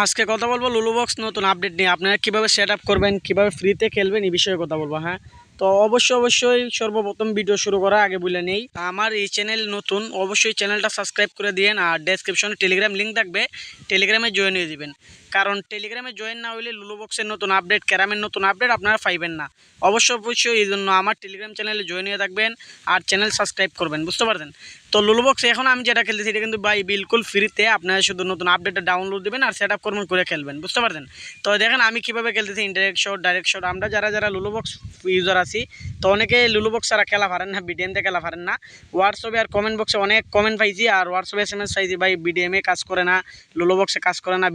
আজকে কথা বলবো লুলু বক্স নতুন আপডেট নিয়ে। আপনারা কীভাবে সেট আপ করবেন, কীভাবে ফ্রিতে খেলবেন এই বিষয়ে কথা বলবো। হ্যাঁ, তো অবশ্যই সর্বপ্রথম ভিডিও শুরু করার আগে বলে নেই, আমার এই চ্যানেল নতুন, অবশ্যই চ্যানেলটা সাবস্ক্রাইব করে দিন। আর ডেসক্রিপশনে টেলিগ্রাম লিঙ্ক থাকবে, টেলিগ্রামে জয়েন হয়ে দিবেন। কারণ টেলিগ্রামে জয়েন না হলে লুলু বক্সের নতুন আপডেট, ক্যারামের নতুন আপডেট আপনারা পাইবেন না। অবশ্যই এই জন্য আমার টেলিগ্রাম চ্যানেলে জয়েন হয়ে থাকবেন আর চ্যানেল সাবস্ক্রাইব করবেন, বুঝতে পারছেন। তো লুলু বক্সে এখন আমি যেটা খেলতেছি এটা কিন্তু ভাই বিলকুল ফ্রিতে, আপনারা শুধু নতুন আপডেটটা ডাউনলোড দেবেন আর সেট আপ করবেন করে খেলবেন, বুঝতে পারছেন। তো দেখেন আমি কীভাবে খেলতেছি, ইনডাইরেক্ট শট, ডাইরেক্ট শট। আমরা যারা লুলু বক্স ইউজার আছি, তো অনেকে লুলু বক্স ছাড়া খেলা পারেন না, বিডিএমতে খেলা পারেন না। হোয়াটসঅ্যাপে আর কমেন্ট বক্সে অনেক কমেন্ট পাইছি, আর হোয়াটসঅ্যাপে SMS পাইছি, ভাই বিডিএমে কাজ করে না, লুলু বক্সে কাজ করে না,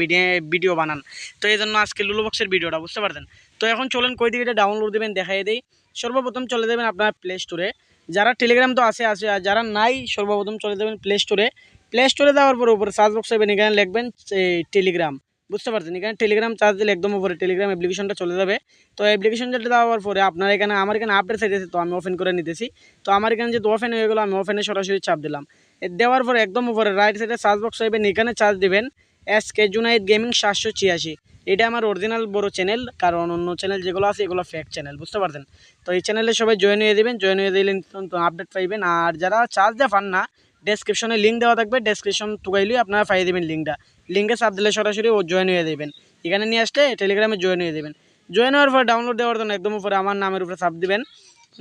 ভিডিও বানান। তো এই জন্য আজকে লুলু বক্সের ভিডিওটা, বুঝতে পারছেন। তো এখন চলেন কই দিকে ডাউনলোড দেবেন দেখাই দিই। সর্বপ্রথম চলে যাবেন আপনার প্লে স্টোরে। যারা টেলিগ্রাম তো আছে, আর যারা নাই সর্বপ্রথম চলে যাবেন প্লে স্টোরে। প্লে স্টোরে যাওয়ার পর উপরে সার্চ বক্সে এখানে লিখবেন টেলিগ্রাম, বুঝতে পারছেন। এখানে টেলিগ্রাম চার্জ দিলে একদম উপরে টেলিগ্রাম অ্যাপ্লিকেশনটা চলে যাবে। তো অ্যাপ্লিকেশনটা দেওয়ার পরে আপনার এখানে, আমার এখানে আপডেট চাইতেছে, তো আমি ওপেন করে নিতেছি। তো আমার এখানে যেহেতু ওপেন হয়ে গেলো, আমি ওপেনে সরাসরি চাপ দিলাম। দেওয়ার পরে একদম উপরে রাইট সাইডে সার্চ বক্স হইবেন, এখানে চার্জ দিবেন SK জুনাইদ গেমিং 786। এটা আমার অরিজিনাল বড় চ্যানেল, কারণ অন্য চ্যানেল যেগুলো আছে এগুলো ফেক চ্যানেল, বুঝতে পারছেন। তো এই চ্যানেলে সবাই জয়েন হয়ে দেবেন, জয়েন হয়ে দিলে আপডেট পাইবেন। আর যারা চার্জ দিয়ে পান না, ডেসক্রিপশনে লিঙ্ক দেওয়া থাকবে, ডেসক্রিপশন টুকাইলেই আপনারা পাই দেবেন লিঙ্কটা। লিঙ্কে চাপ দিলে সরাসরি ও জয়েন হয়ে দেবেন। এখানে নিয়ে আসলে টেলিগ্রামে জয়েন হয়ে দেবেন। জয়েন হওয়ার পর ডাউনলোড দেওয়ার জন্য একদম উপরে আমার নামের উপরে চাপ দিবেন।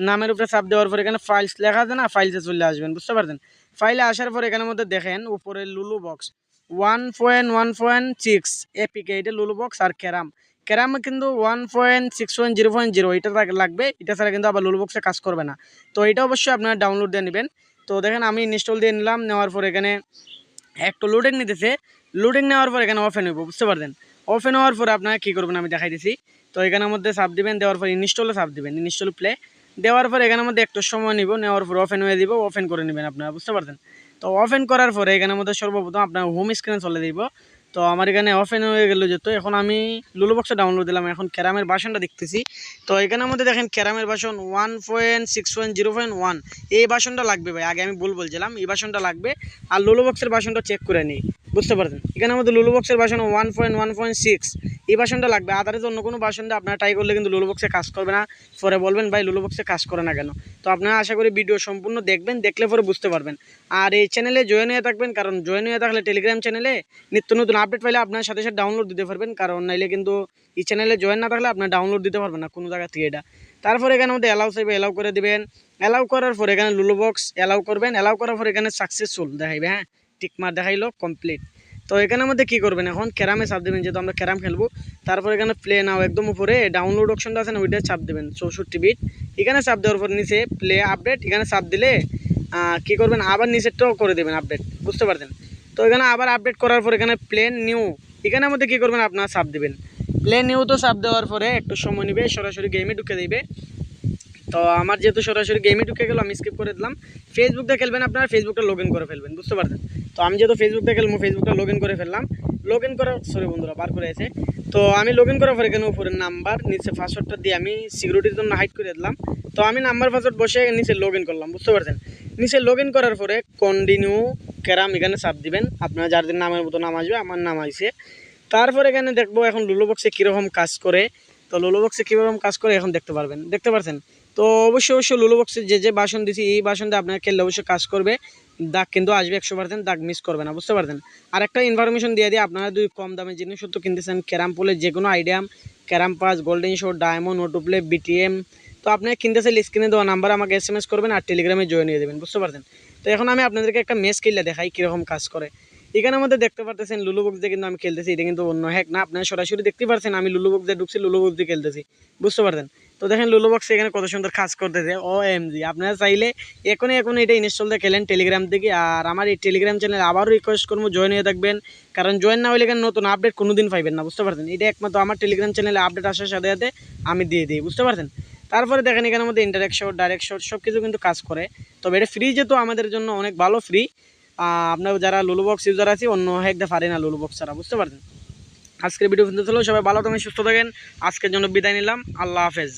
নামের উপরে চাপ দেওয়ার পর এখানে ফাইলস লেখা আছে না, ফাইলসে চলে আসবেন, বুঝতে পারছেন। ফাইলে আসার পর এখানের মধ্যে দেখেন উপরে লুলু বক্স 1.1.6 এপিকে, এটা লুলু বক্স। আর ক্যারাম কিন্তু 1.6.0.0 এটা লাগবে, এটা ছাড়া কিন্তু আবার লুলু বক্সে কাজ করবে না। তো এটা অবশ্যই আপনারা ডাউনলোড দিয়ে নেবেন। তো দেখেন আমি ইনস্টল দিয়ে নিলাম, নেওয়ার পর এখানে একটু লোডিং নিতেছে। লোডিং নেওয়ার পর এখানে ওপেন হইব, বুঝতে পারছেন। ওপেন হওয়ার পর আপনারা কী করবেন আমি দেখাই দিছি। তো এখানের মধ্যে চাপ দিবেন, দেওয়ার পর ইনস্টলে চাপ দিবেন, ইনস্টল প্লে। দেওয়ার পর এখানের মধ্যে একটু সময় নিব, নেওয়ার পর ওপেন হয়ে দিব, ওপেন করে নেবেন আপনারা, বুঝতে পারছেন। তো ওপেন করার পরে এখানের মধ্যে সর্বপ্রথম আপনার হোম স্ক্রিনে চলে দিব। তো আমার এখানে ওপেন হয়ে গেল যেহেতু, এখন আমি লুলু বক্সে ডাউনলোড দিলাম, এখন ক্যারামের ভার্সনটা দেখতেছি। তো এখানের মধ্যে দেখেন ক্যারামের ভার্সন 1.6.0.1, এই ভার্সনটা লাগবে ভাই। আগে আমি বলছিলাম এই ভার্সনটা লাগবে। আর লুলু বক্সের ভার্সনটা চেক করে নিই, বুঝতে পারছেন। এখানে আমাদের লুলু বক্সের ভার্সন 1.1.6, এই ভার্সনটা লাগবে। আদারে অন্য কোনো ভার্সনটা আপনারা ট্রাই করলে কিন্তু লুলু বক্সে কাজ করবে না। পরে বলবেন ভাই লুলু বক্সে কাজ করে না কেন। তো আপনারা আশা করি ভিডিও সম্পূর্ণ দেখবেন, দেখলে পরে বুঝতে পারবেন। আর এই চ্যানেলে জয়েন হয়ে থাকবেন, কারণ জয়েন হয়ে থাকলে টেলিগ্রাম চ্যানেলে নিত্য নতুন আপডেট পাইলে আপনার সাথে সাথে ডাউনলোড দিতে পারবেন। কারণ নাইলে কিন্তু এই চ্যানেলে জয়েন না থাকলে আপনার ডাউনলোড দিতে পারবেন না কোনো জায়গা থেকে এটা। তারপরে এখানে মধ্যে অ্যালাউ চাইবে, অ্যালাউ করে দিবেন। অ্যালাউ করার পর এখানে লুলু বক্স অ্যালাউ করবেন। অ্যালাউ করার পর এখানে সাকসেসফুল দেখাইবে, হ্যাঁ টিকমার দেখাইলো কমপ্লিট। তো এখানের মধ্যে কী করবেন, এখন ক্যারামে চাপ দেবেন, যেহেতু আমরা ক্যারাম খেলবো। তারপর এখানে প্লে নাও একদম উপরে ডাউনলোড অপশনটা আছে না, ওইটা চাপ দেবেন 64 বিট। এখানে চাপ দেওয়ার পর নিচে প্লে আপডেট, এখানে চাপ দিলে কী করবেন আবার নিচেরটাও করে দেবেন আপডেট, বুঝতে পারছেন। তো এখানে আবার আপডেট করার পর এখানে প্লেন নিউ, এখানের মধ্যে কী করবেন আপনারা চাপ দেবেন। প্লেন নিউ তো চাপ দেওয়ার পরে একটু সময় নেবে, সরাসরি গেমে ঢুকে দেবে। তো আমার যেহেতু সরাসরি গেমে ঢুকে গেল, আমি স্কিপ করে দিলাম। ফেসবুক দিয়ে খেলবেন আপনারা, ফেসবুকটা লগ ইন করে ফেলবেন, বুঝতে পারছেন। তো আমি যেহেতু ফেসবুক দিয়ে খেলবো, ফেসবুকটা লগ ইন করে ফেললাম। লগ ইন করার বন্ধুরা বার করে আছে। তো আমি লগ ইন করার পরে এখানে উপরে নাম্বার, নিচে পাসওয়ার্ডটা দিয়ে আমি সিকিউরিটির জন্য হাইড করে দিলাম। তো আমি নাম্বার পাসওয়ার্ড বসে নিচে লগ ইন করলাম, বুঝতে পারছেন। নিচে লগ ইন করার পরে কন্টিনিউ ক্যারাম এখানে চাপ দিবেন, আপনারা যাদের নামের মতো নাম আসবে, আমার নাম আসছে। তারপর এখানে দেখবো এখন লুলু বক্সে কীরকম কাজ করে। তো লুলু বক্সে কীরকম কাজ করে এখন দেখতে পারবেন, দেখতে পারছেন। তো অবশ্যই লুলু বক্সে যে বাসন দিছি, এই বাসনটা আপনার খেললে অবশ্যই কাজ করবে। দাগ কিন্তু আসবে 100%, দাগ মিস করবে না, বুঝতে পারছেন। আর একটা ইনফরমেশন দিয়ে দিই, আপনারা যদি কম দামে জিনিসপত্র কিনতেছেন, ক্যারাম পুলের যে কোনো idiom, carrom pass, golden shot, diamond, autoplay, BTM, তো আপনি কিনতে চাইলে স্ক্রিনে দেওয়া নাম্বার আমাকে SMS করবেন আর টেলিগ্রামে জয়েন হয়ে দেবেন, বুঝতে পারছেন। তো এখন আমি আপনাদেরকে একটা ম্যাচ খেললে দেখাই কীরকম কাজ করে। এখানের মধ্যে দেখতে পারতেছেন লুলু বক্স দিয়ে কিন্তু আমি খেলতেছি, এটা কিন্তু অন্য হ্যাক না, আপনারা সরাসরি দেখতে পারছেন আমি লুলু বক্স দিয়ে ঢুকছি, লুলু বক্স দিয়ে খেলতেছি, বুঝতে পারছেন। তো দেখেন লুলু বক্সে এখানে কত সুন্দর কাজ করতেছে, OMG। আপনারা চাইলে এখনই এটা ইনস্টল দিয়ে খেলেন টেলিগ্রাম থেকে। আর আমার এই টেলিগ্রাম চ্যানেল আবারও রিকোয়েস্ট করবো জয়েন হয়ে থাকবেন, কারণ জয়েন না হলে এখানে নতুন আপডেট কোনো দিন পাইবেন না, বুঝতে পারছেন। এটা একমাত্র আমার টেলিগ্রাম চ্যানেলে আপডেট আসার সাথে সাথে আমি দিয়ে দিই, বুঝতে পারছেন। তারপরে দেখেন এখানের মধ্যে ইনডাইরেক্ট শট, ডাইরেক্ট শট সব কিছু কিন্তু কাজ করে। তবে এটা ফ্রি, যেহেতু আমাদের জন্য অনেক ভালো ফ্রি। আপনার যারা লুলু বক্স ইউজার আছে অন্য হ্যাকতে পারে না লুলু বক্স ছাড়া, বুঝতে পারছেন। আজকের ভিডিও পর্যন্ত ছিল, সবাই ভালো থাকেন, সুস্থ থাকেন। আজকের জন্য বিদায় নিলাম, আল্লাহ হাফেজ।